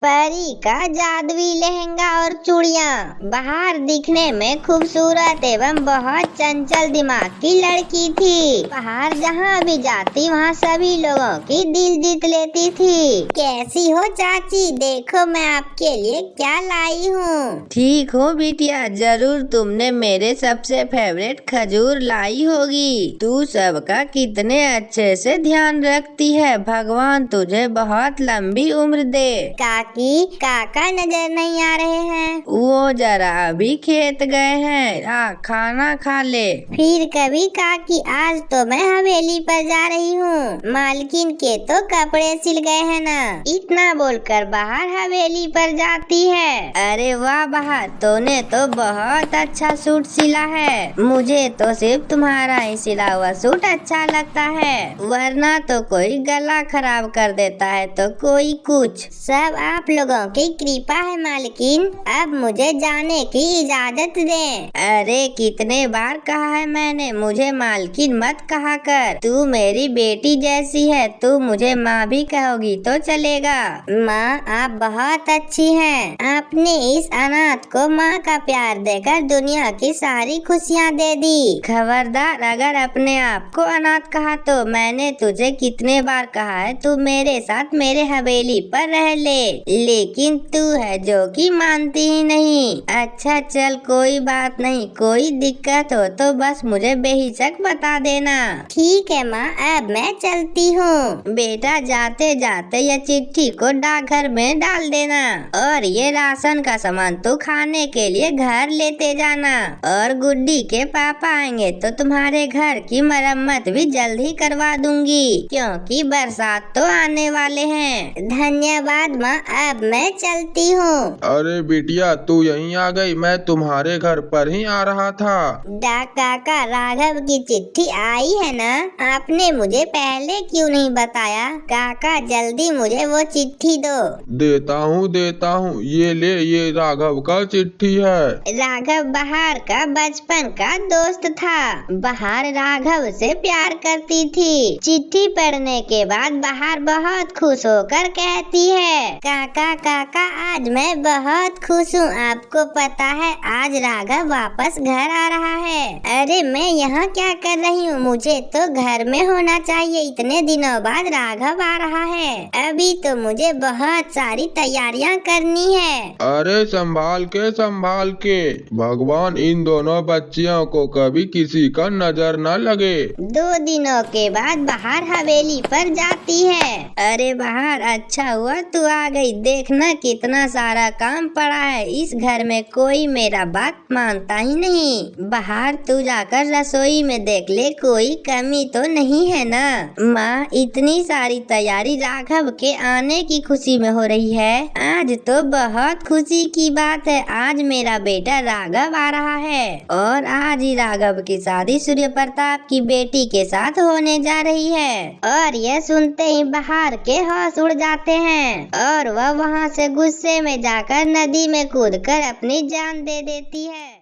परी का जादुई लहंगा और चूड़ियाँ। बाहर दिखने में खूबसूरत एवं बहुत चंचल दिमाग की लड़की थी। बाहर जहाँ भी जाती वहाँ सभी लोगों की दिल जीत लेती थी। कैसी हो चाची, देखो मैं आपके लिए क्या लाई हूँ। ठीक हो बिटिया, जरूर तुमने मेरे सबसे फेवरेट खजूर लाई होगी। तू सबका कितने अच्छे से ध्यान रखती है। भगवान तुझे बहुत लंबी उम्र दे। काकी, काका नजर नहीं आ रहे हैं। वो जरा अभी खेत गए हैं। खाना खा ले। फिर कभी काकी, आज तो मैं हवेली पर जा रही हूँ। मालकिन के तो कपड़े सिल गए हैं ना। इतना बोलकर बाहर हवेली पर जाती है। अरे वाह बाहर, तूने तो बहुत अच्छा सूट सिला है। मुझे तो सिर्फ तुम्हारा ही सिला हुआ सूट अच्छा लगता है, वरना तो कोई गला खराब कर देता है तो कोई कुछ। सब आप लोगों की कृपा है मालकिन। अब मुझे जाने की इजाजत दें। अरे कितने बार कहा है मैंने, मुझे मालकिन मत कहा कर। तू मेरी बेटी जैसी है, तू मुझे माँ भी कहोगी तो चलेगा। माँ, आप बहुत अच्छी हैं। आपने इस अनाथ को माँ का प्यार देकर दुनिया की सारी खुशियाँ दे दी। खबरदार, अगर अपने आप को अनाथ कहा तो मैंने तुझे कितने बार कहा है तू मेरे साथ मेरे हवेली पर रह ले, लेकिन तू है जो कि मानती ही नहीं। अच्छा चल, कोई बात नहीं, कोई दिक्कत हो तो बस मुझे बेहिचक बता देना। ठीक है माँ, अब मैं चलती हूँ। बेटा जाते जाते ये चिट्ठी को डाकघर में डाल देना, और ये राशन का सामान तो खाने के लिए घर लेते जाना। और गुड्डी के पापा आएंगे तो तुम्हारे घर की मरम्मत भी जल्द ही करवा दूंगी, क्योंकि बरसात तो आने वाले हैं। धन्यवाद माँ, अब मैं चलती हूँ। अरे बिटिया, तू यहीं आ गई। मैं तुम्हारे घर पर ही आ रहा था। डाक काका, राघव की चिट्ठी आई है ना? आपने मुझे पहले क्यों नहीं बताया? काका जल्दी मुझे वो चिट्ठी दो। देता हूँ। ये ले, ये राघव का चिट्ठी है। राघव बहार का बचपन का दोस्त था। बहार राघव से प्यार करती थी। चिट्ठी पढ़ने के बाद बहार बहुत खुश होकर कहती है, काका काका, आज मैं बहुत खुश हूँ। आपको पता है आज राघव वापस घर आ रहा है। अरे मैं यहाँ क्या कर रही हूँ? मुझे तो घर में होना चाहिए। इतने दिनों बाद राघव आ रहा है। अभी तो मुझे बहुत सारी तैयारियाँ करनी है। अरे संभाल के, भगवान इन दोनों बच्चियों को कभी किसी का नजर न लगे। 2 दिनों के बाद बहार हवेली पर जाती है। अरे बहार, अच्छा हुआ तू आ गई। देखना कितना सारा काम पड़ा है। इस घर में कोई मेरा बात मानता ही नहीं। बहार, तू जाकर रसोई में देख ले, कोई कमी तो नहीं है ना। माँ, इतनी सारी तैयारी राघव के आने की खुशी में हो रही है। आज तो बहुत खुशी की बात है। आज मेरा बेटा राघव आ रहा है, और आज ही राघव की शादी सूर्य प्रताप की बेटी के साथ होने जा रही है। और यह सुनते ही बहार के होश उड़ जाते हैं, और वह वहाँ से गुस्से में जाकर नदी में कूदकर अपनी जान दे देती है।